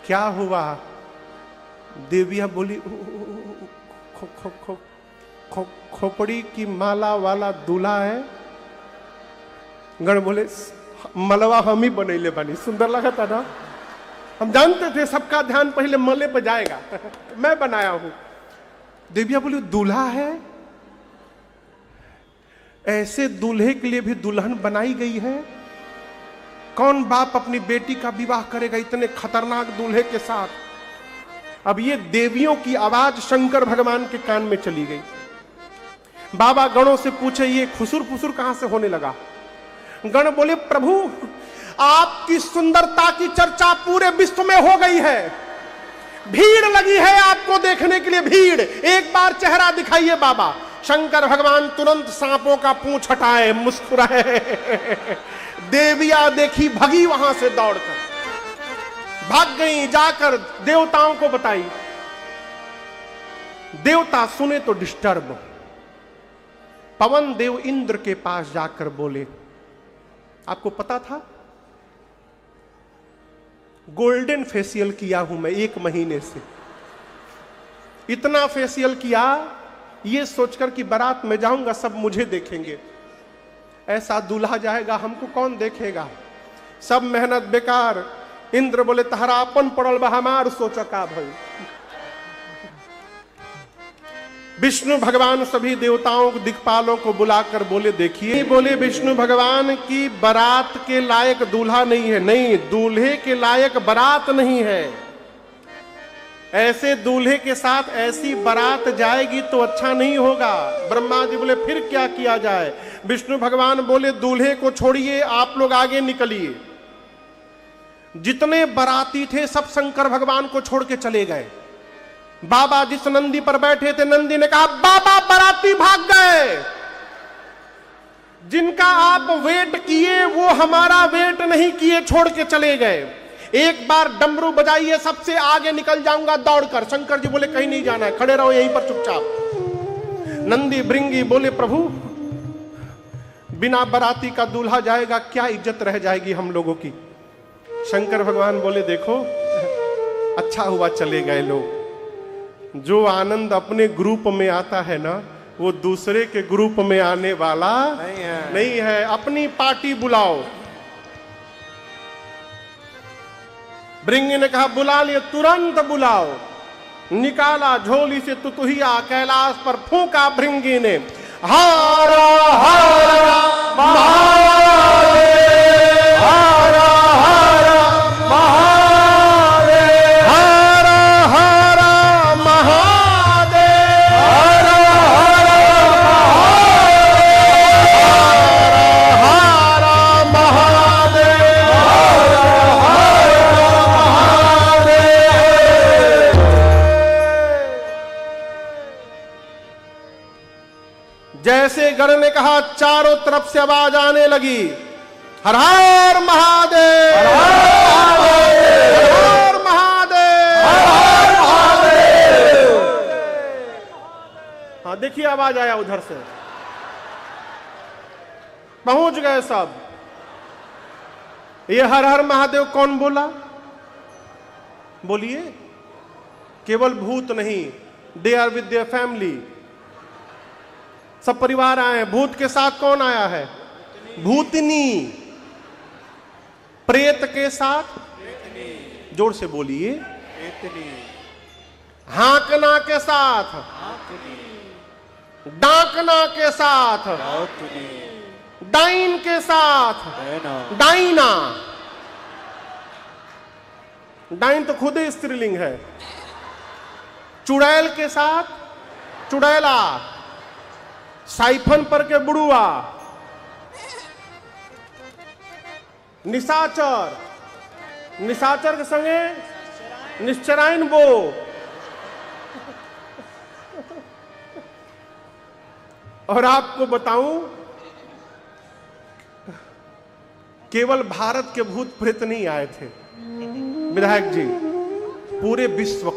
क्या हुआ? देविया बोली खोपड़ी की माला वाला दूल्हा है। गण बोले मलवा हम ही बनैले बानी, सुंदर लगा था ना। हम जानते थे सबका ध्यान पहले मले पे जाएगा मैं बनाया हूं। देविया बोली दूल्हा है, ऐसे दूल्हे के लिए भी दुल्हन बनाई गई है। कौन बाप अपनी बेटी का विवाह करेगा इतने खतरनाक दूल्हे के साथ। अब ये देवियों की आवाज शंकर भगवान के कान में चली गई। बाबा गणों से पूछे ये खुसुर फुसुर कहां से होने लगा। गण बोले प्रभु आपकी सुंदरता की चर्चा पूरे विश्व में हो गई है, भीड़ लगी है आपको देखने के लिए, भीड़। एक बार चेहरा दिखाइए बाबा। शंकर भगवान तुरंत सांपों का पूंछ हटाए, मुस्कुराए। देविया देखी भगी वहां से दौड़कर, भाग गई, जाकर देवताओं को बताई। देवता सुने तो डिस्टर्ब। पवन देव इंद्र के पास जाकर बोले आपको पता था गोल्डन फेशियल किया हूं मैं 1 महीने से। इतना फेशियल किया ये सोचकर कि बारात में जाऊंगा सब मुझे देखेंगे, ऐसा दूल्हा जाएगा हमको कौन देखेगा, सब मेहनत बेकार। इंद्र बोले तहरा अपन पड़ल बा हमार सोचका भाई। विष्णु भगवान सभी देवताओं दिक्पालों को बुलाकर बोले देखिए, बोले विष्णु भगवान की बारात के लायक दूल्हा नहीं है, नहीं दूल्हे के लायक बारात नहीं है। ऐसे दूल्हे के साथ ऐसी बारात जाएगी तो अच्छा नहीं होगा। ब्रह्मा जी बोले फिर क्या किया जाए। विष्णु भगवान बोले दूल्हे को छोड़िए, आप लोग आगे निकलिए। जितने बाराती थे सब शंकर भगवान को छोड़ के चले गए। बाबा जिस नंदी पर बैठे थे नंदी ने कहा बाबा बाराती भाग गए, जिनका आप वेट किए वो हमारा वेट नहीं किए, छोड़ के चले गए। एक बार डमरू बजाइए, सबसे आगे निकल जाऊंगा दौड़कर। शंकर जी बोले कहीं नहीं जाना है, खड़े रहो यहीं पर चुपचाप। नंदी भृंगी बोले प्रभु बिना बाराती का दूल्हा जाएगा, क्या इज्जत रह जाएगी हम लोगों की। शंकर भगवान बोले देखो अच्छा हुआ चले गए लोग। जो आनंद अपने ग्रुप में आता है ना वो दूसरे के ग्रुप में आने वाला नहीं है। अपनी पार्टी बुलाओ। भृंगी ने कहा बुला लिए, तुरंत बुलाओ। निकाला झोली से तुतुहिया, कैलाश पर फूंका भृंगी ने, हारा हारा महादेव, हारा हारा महादेव, हारा हारा महादेव, हारा हारा महादेव, हारा हारा महादेव। जैसे गण ने कहा चारों तरफ से आवाज आने लगी, हर हर महादेव, हर हर महादेव, हर हर महादेव। हाँ देखिए आवाज आया उधर से, पहुंच गए सब। ये हर हर महादेव कौन बोला बोलिए। केवल भूत नहीं, they are with their family, सब परिवार आए। भूत के साथ कौन आया है? भूतनी। प्रेत के साथ जोर से बोलिए, हाकना के साथ, डाकना के साथ, डाइन के साथ, डाइना। डाइन तो खुद ही स्त्रीलिंग है। चुड़ैल के साथ चुड़ैला, साइफन पर के बुड़ुआ, निशाचर, निशाचर के संगे निश्चराइन बो। और आपको बताऊं केवल भारत के भूत प्रेत नहीं आए थे विधायक जी, पूरे विश्व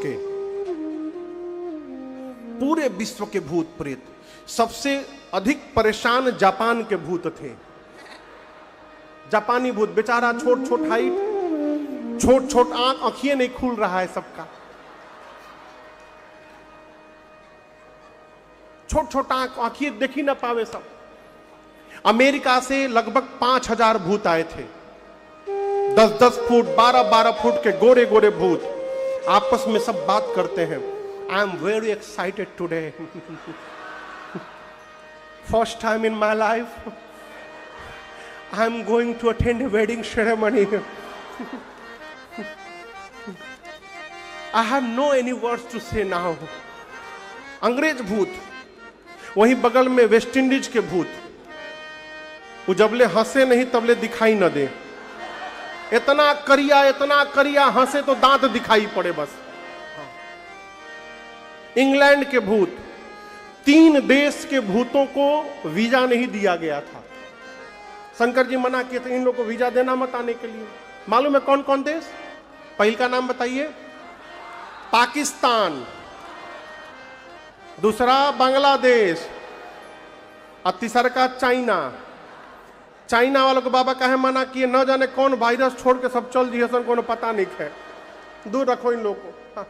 के भूत प्रेत। सबसे अधिक परेशान जापान के भूत थे। जापानी भूत बेचारा, छोट छोट हाइट, छोट छोट आंख, आंखिए नहीं खुल रहा है सबका, छोट छोट आंख, आंखिए देख ही ना पावे सब। अमेरिका से लगभग 5000 भूत आए थे। 10-10 फुट 12-12 फुट के गोरे गोरे भूत आपस में सब बात करते हैं। I am very excited today, first time in my life I am going to attend a wedding ceremony. I have no any words to say now. अंग्रेज भूत, वहीं बगल में वेस्ट इंडीज के भूत, वो जबले हंसे नहीं तबले दिखाई न दे। इतना करिया हंसे तो दांत दिखाई पड़े बस। इंग्लैंड के भूत, 3 देश के भूतों को वीजा नहीं दिया गया था। शंकर जी मना किए थे इन लोगों को वीजा देना मत आने के लिए। मालूम है कौन कौन देश? पहल का नाम बताइए, पाकिस्तान, दूसरा बांग्लादेश और तीसरा का चाइना। चाइना वालों को बाबा काहे मना किए? न जाने कौन वायरस छोड़ के सब चल दिए सन, कोनो पता नहीं है, दूर रखो इन लोगों को।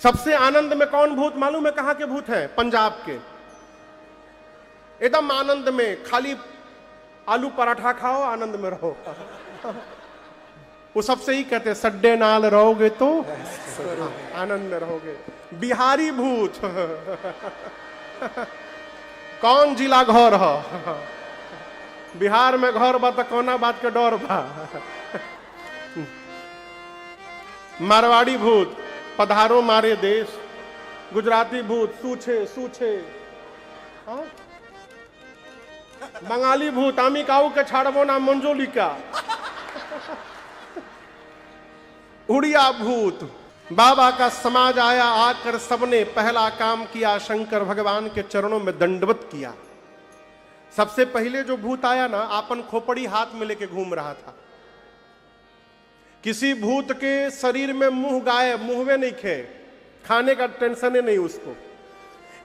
सबसे आनंद में कौन भूत मालूम है? कहां के भूत है? पंजाब के। एकदम आनंद में, खाली आलू पराठा खाओ, आनंद में रहो। वो सबसे ही कहते हैं सड्डे नाल रहोगे तो आनंद में रहोगे। बिहारी भूत कौन जिला घर हो? बिहार में घर बा तो कौना बात के डर बा? मारवाड़ी भूत पधारो मारे देश। गुजराती भूत सूछे सूछे। हाँ? बंगाली भूत आमी काऊ के छाड़बो ना मंजोलिका। उड़िया भूत, बाबा का समाज आया, आकर सबने पहला काम किया, शंकर भगवान के चरणों में दंडवत किया। सबसे पहले जो भूत आया ना, आपन खोपड़ी हाथ में लेके घूम रहा था। किसी भूत के शरीर में मुंह गायब, मुंह में नहीं खे, खाने का टेंशन ही नहीं उसको।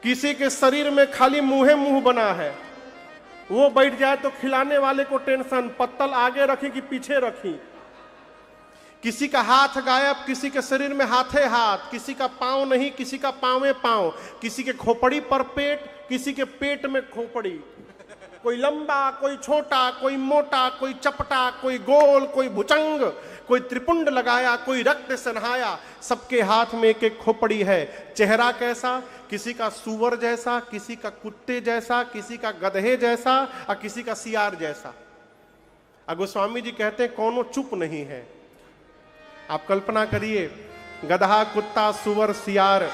किसी के शरीर में खाली मुंह बना है, वो बैठ जाए तो खिलाने वाले को टेंशन, पत्तल आगे रखी कि पीछे रखी। किसी का हाथ गायब, किसी के शरीर में हाथे हाथ, किसी का पांव नहीं, किसी का पांवे पांव, किसी के खोपड़ी पर पेट, किसी के पेट में खोपड़ी। कोई लंबा, कोई छोटा, कोई मोटा, कोई चपटा, कोई गोल, कोई भुजंग, कोई त्रिपुंड लगाया, कोई रक्त से नहाया। सबके हाथ में एक एक खोपड़ी है। चेहरा कैसा? किसी का सूअर जैसा, किसी का कुत्ते जैसा, किसी का गधे जैसा और किसी का सियार जैसा। गोस्वामी जी कहते हैं कोनो चुप नहीं है। आप कल्पना करिए, गधा, कुत्ता, सुअर, सियार,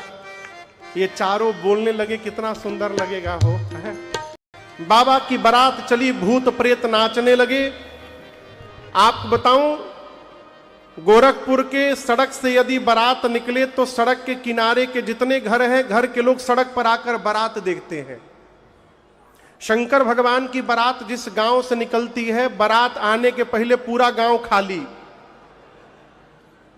ये चारों बोलने लगे, कितना सुंदर लगेगा हो। बाबा की बारात चली, भूत प्रेत नाचने लगे। आप बताऊं, गोरखपुर के सड़क से यदि बारात निकले तो सड़क के किनारे के जितने घर हैं, घर के लोग सड़क पर आकर बारात देखते हैं। शंकर भगवान की बारात जिस गांव से निकलती है, बारात आने के पहले पूरा गांव खाली।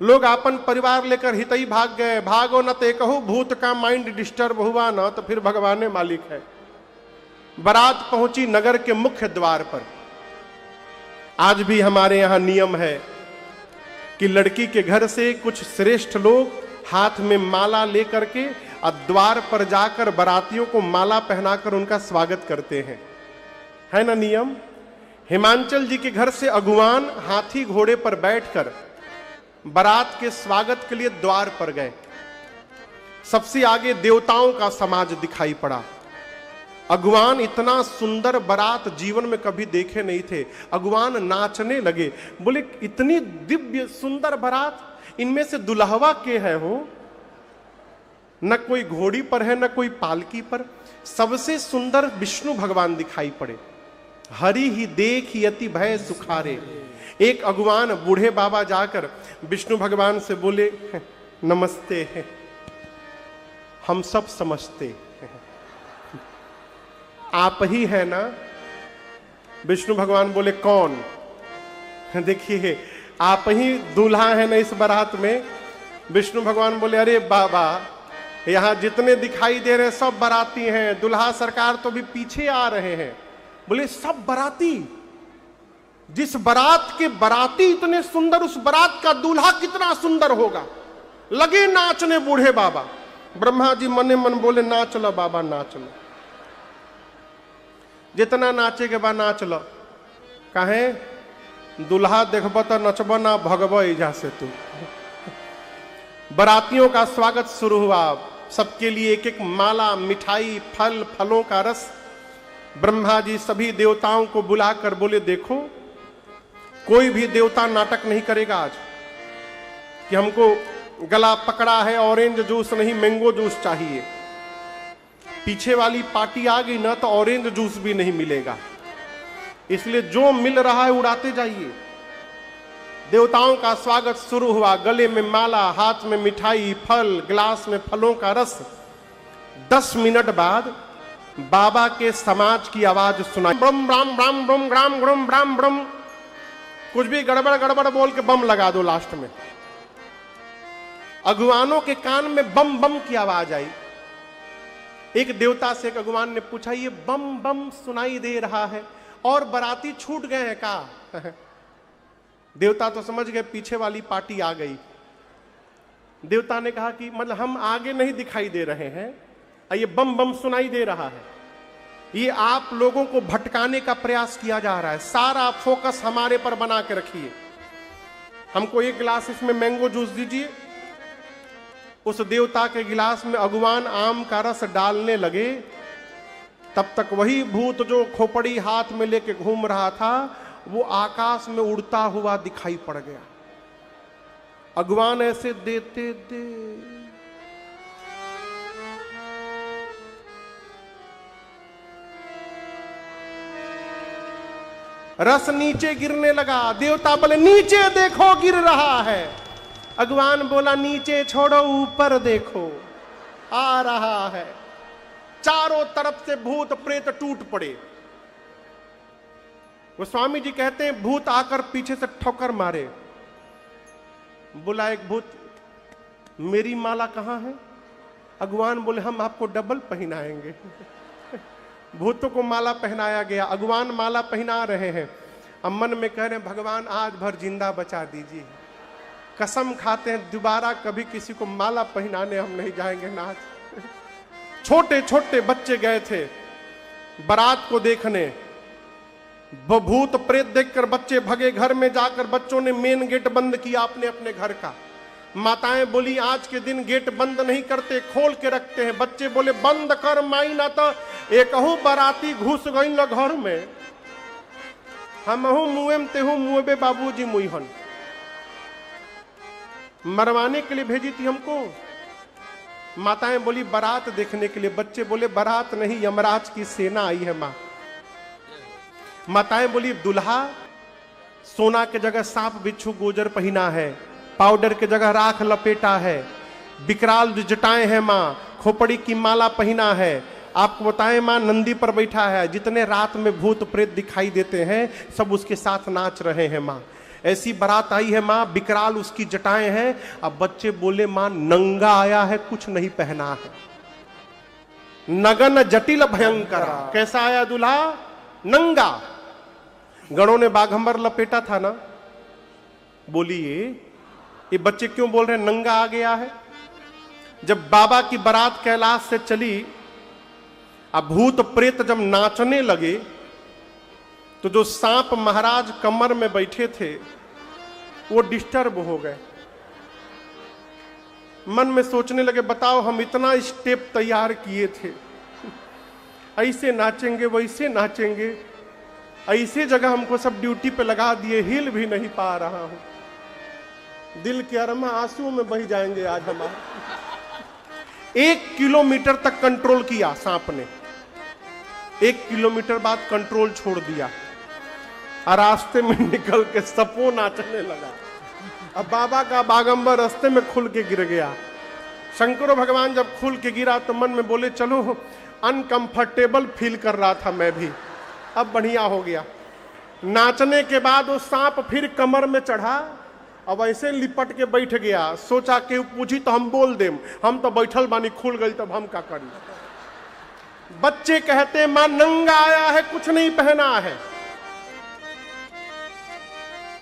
लोग अपन परिवार लेकर हितई भाग गए। भागो न ते कहो, भूत का माइंड डिस्टर्ब हुआ न तो फिर भगवान मालिक है। बारात पहुंची नगर के मुख्य द्वार पर। आज भी हमारे यहां नियम है कि लड़की के घर से कुछ श्रेष्ठ लोग हाथ में माला लेकर के और द्वार पर जाकर बारातियों को माला पहनाकर उनका स्वागत करते हैं, है ना नियम। हिमांचल जी के घर से अगुवान हाथी घोड़े पर बैठकर बारात के स्वागत के लिए द्वार पर गए। सबसे आगे देवताओं का समाज दिखाई पड़ा। अगुवान इतना सुंदर बारात जीवन में कभी देखे नहीं थे। अगुवान नाचने लगे, बोले इतनी दिव्य सुंदर बारात, इनमें से दुल्हवा के है हो? न कोई घोड़ी पर है, न कोई पालकी पर। सबसे सुंदर विष्णु भगवान दिखाई पड़े। हरि ही देख यति भय सुखारे। एक अगुवान बूढ़े बाबा जाकर विष्णु भगवान से बोले, नमस्ते, हम सब समझते हैं, आप ही है ना? विष्णु भगवान बोले, कौन? देखिए आप ही दूल्हा है ना इस बारात में। विष्णु भगवान बोले, अरे बाबा, यहां जितने दिखाई दे रहे हैं सब बाराती हैं, दुल्हा सरकार तो भी पीछे आ रहे हैं। बोले सब बाराती? जिस बारात के बाराती इतने सुंदर, उस बारात का दूल्हा कितना सुंदर होगा। लगे नाचने बूढ़े बाबा। ब्रह्मा जी मने मन बोले, नाच लो बाबा, नाच लो, जितना नाचे के बाद नाच लो। कहे दुल्हा देखब तो नचब ना भगब एजा से तू। बरातियों का स्वागत शुरू हुआ। सबके लिए एक एक माला, मिठाई, फल, फलों का रस। ब्रह्मा जी सभी देवताओं को बुलाकर बोले, देखो कोई भी देवता नाटक नहीं करेगा आज कि हमको गला पकड़ा है, ऑरेंज जूस नहीं मैंगो जूस चाहिए। पीछे वाली पार्टी आ गई ना तो ऑरेंज जूस भी नहीं मिलेगा, इसलिए जो मिल रहा है उड़ाते जाइए। देवताओं का स्वागत शुरू हुआ। गले में माला, हाथ में मिठाई, फल, गिलास में फलों का रस। 10 मिनट बाद बाबा के समाज की आवाज सुनाई, ब्रम ब्राम ब्राम ब्रम ग्राम ग्रम ब्राम ब्रम। कुछ भी गड़बड़ गड़बड़ बोल के बम लगा दो लास्ट में। अगुवानों के कान में बम बम की आवाज आई। एक देवता से एक अगुवान ने पूछा, ये बम बम सुनाई दे रहा है और बराती छूट गए हैं का? देवता तो समझ गए पीछे वाली पार्टी आ गई। देवता ने कहा कि मतलब हम आगे नहीं दिखाई दे रहे हैं, ये बम बम सुनाई दे रहा है। ये आप लोगों को भटकाने का प्रयास किया जा रहा है। सारा फोकस हमारे पर बना के रखिए। हमको एक गिलास इसमें मैंगो जूस दीजिए। उस देवता के गिलास में अगुवान आम का रस डालने लगे। तब तक वही भूत जो खोपड़ी हाथ में लेके घूम रहा था वो आकाश में उड़ता हुआ दिखाई पड़ गया। अगुवान ऐसे देते दे रस नीचे गिरने लगा। देवता बोले, नीचे देखो गिर रहा है। अगुवान बोला, नीचे छोड़ो ऊपर देखो, आ रहा है। चारों तरफ से भूत प्रेत टूट पड़े। वो स्वामी जी कहते हैं भूत आकर पीछे से ठोकर मारे। बोला एक भूत, मेरी माला कहां है? अगुवान बोले, हम आपको डबल पहनाएंगे। भूतों को माला पहनाया गया। अगुवान माला पहना रहे हैं। अब मन में कह रहे हैं, भगवान आज भर जिंदा बचा दीजिए। कसम खाते हैं दोबारा कभी किसी को माला पहनाने हम नहीं जाएंगे नाथ। छोटे छोटे बच्चे गए थे बारात को देखने। भूत प्रेत देखकर बच्चे भगे। घर में जाकर बच्चों ने मेन गेट बंद किया अपने अपने घर का। माताएं बोली, आज के दिन गेट बंद नहीं करते, खोल के रखते हैं। बच्चे बोले, बंद कर माई, ना तो एक बाराती घुस गई न घर में। हम मुएम तेहू मुएबे बाबूजी मुईहन। मरवाने के लिए भेजी थी हमको। माताएं बोली बारात देखने के लिए। बच्चे बोले, बारात नहीं, यमराज की सेना आई है मां। माताएं बोली, दुल्हा सोना के जगह सांप बिच्छू गोजर पहना है, पाउडर के जगह राख लपेटा है, विकराल जटाएं हैं मां, खोपड़ी की माला पहना है। आपको बताएं मां नंदी पर बैठा है। जितने रात में भूत प्रेत दिखाई देते हैं सब उसके साथ नाच रहे हैं मां। ऐसी बारात आई है मां, विकराल उसकी जटाएं हैं। अब बच्चे बोले, मां नंगा आया है, कुछ नहीं पहना है। नगन जटिल भयंकर। कैसा आया दूल्हा? नंगा। गणों ने बाघंबर लपेटा था ना। बोलिए ये बच्चे क्यों बोल रहे हैं नंगा आ गया है? जब बाबा की बारात कैलाश से चली, अब भूत प्रेत जब नाचने लगे तो जो सांप महाराज कमर में बैठे थे वो डिस्टर्ब हो गए। मन में सोचने लगे, बताओ हम इतना स्टेप तैयार किए थे, ऐसे नाचेंगे वैसे नाचेंगे, ऐसे जगह हमको सब ड्यूटी पे लगा दिए, हिल भी नहीं पा रहा हूं। दिल के अरमा आंसू में बह जाएंगे आज हमारे। 1 किलोमीटर तक कंट्रोल किया सांप ने। 1 किलोमीटर बाद कंट्रोल छोड़ दिया और रास्ते में निकल के सपो नाचने लगा। अब बाबा का बागंबर रास्ते में खुल के गिर गया। शंकरो भगवान जब खुल के गिरा तो मन में बोले, चलो अनकंफर्टेबल फील कर रहा था मैं भी, अब बढ़िया हो गया। नाचने के बाद वो सांप फिर कमर में चढ़ा, अब ऐसे लिपट के बैठ गया। सोचा कि पूछी तो हम बोल देम, हम तो बैठल बानी, खुल गई तब हम क्या करी। बच्चे कहते, मां नंगा आया है, कुछ नहीं पहना है।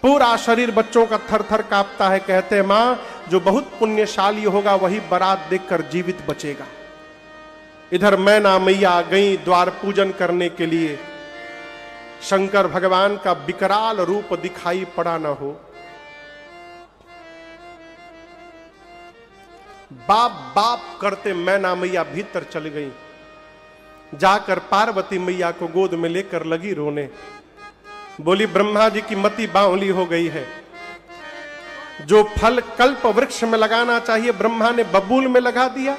पूरा शरीर बच्चों का थर थर कांपता है। कहते हैं, मां जो बहुत पुण्यशाली होगा वही बारात देखकर जीवित बचेगा। इधर मैना मैया गई द्वार पूजन करने के लिए। शंकर भगवान का विकराल रूप दिखाई पड़ा न हो। बाप बाप करते मैना मैया भीतर चल गई, जाकर पार्वती मैया को गोद में लेकर लगी रोने। बोली ब्रह्मा जी की मति बावली हो गई है, जो फल कल्प वृक्ष में लगाना चाहिए ब्रह्मा ने बबूल में लगा दिया।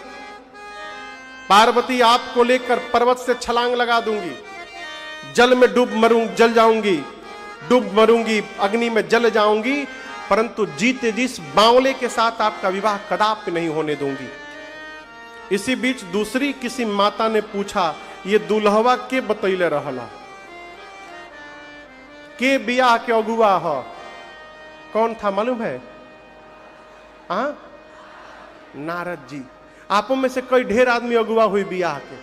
पार्वती आपको लेकर पर्वत से छलांग लगा दूंगी, जल में जल जाऊंगी, डूब मरूंगी, अग्नि में जल जाऊंगी, परंतु जीते जी इस बावले के साथ आपका विवाह कदापि नहीं होने दूंगी। इसी बीच दूसरी किसी माता ने पूछा, ये दुल्हवा के बतैले रहला, के बियाह के अगुआ हो? कौन था मालूम है? नारद जी। आपों में से कई ढेर आदमी अगुआ हुई बियाह के।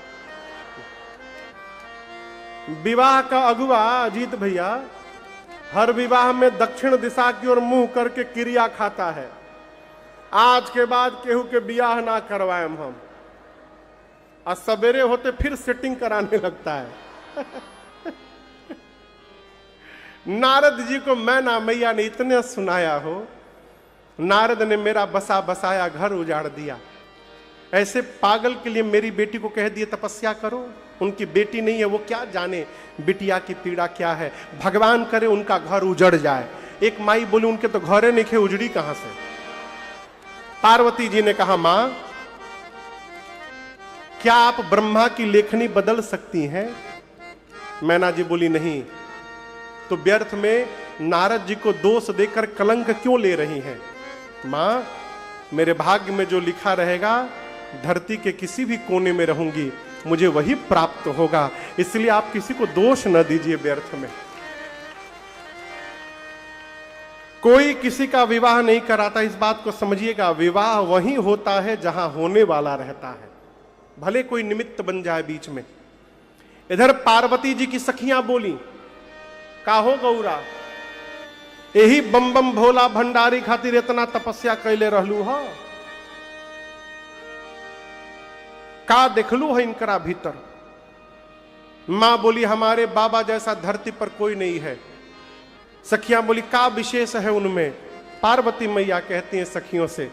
विवाह का अगुआ अजीत भैया हर विवाह में दक्षिण दिशा की ओर मुंह करके क्रिया खाता है। आज के बाद केहू के बियाह ना करवाएं हम, और सवेरे होते फिर सेटिंग कराने लगता है। नारद जी को मैना मैया ने इतने सुनाया हो, नारद ने मेरा बसा बसाया घर उजाड़ दिया। ऐसे पागल के लिए मेरी बेटी को कह दिए तपस्या करो, उनकी बेटी नहीं है, वो क्या जाने बिटिया की पीड़ा क्या है। भगवान करे उनका घर उजड़ जाए। एक माई बोली उनके तो घरे नहीं खे, उजड़ी कहां से? पार्वती जी ने कहा मां, क्या आप ब्रह्मा की लेखनी बदल सकती हैं? मैना जी बोली नहीं। तो व्यर्थ में नारद जी को दोष देकर कलंक क्यों ले रही हैं? मां, मेरे भाग्य में जो लिखा रहेगा, धरती के किसी भी कोने में रहूंगी, मुझे वही प्राप्त होगा, इसलिए आप किसी को दोष न दीजिए व्यर्थ में। कोई किसी का विवाह नहीं कराता, इस बात को समझिएगा। विवाह वही होता है जहां होने वाला रहता है, भले कोई निमित्त बन जाए बीच में। इधर पार्वती जी की सखियां बोली, काहो गौरा, यही बम बम भोला भंडारी खातिर इतना तपस्या कैले रहलू हो, का देखलू है इनकरा भीतर? मां बोली हमारे बाबा जैसा धरती पर कोई नहीं है। सखियां बोली का विशेष है उनमें? पार्वती मैया कहती हैं सखियों से,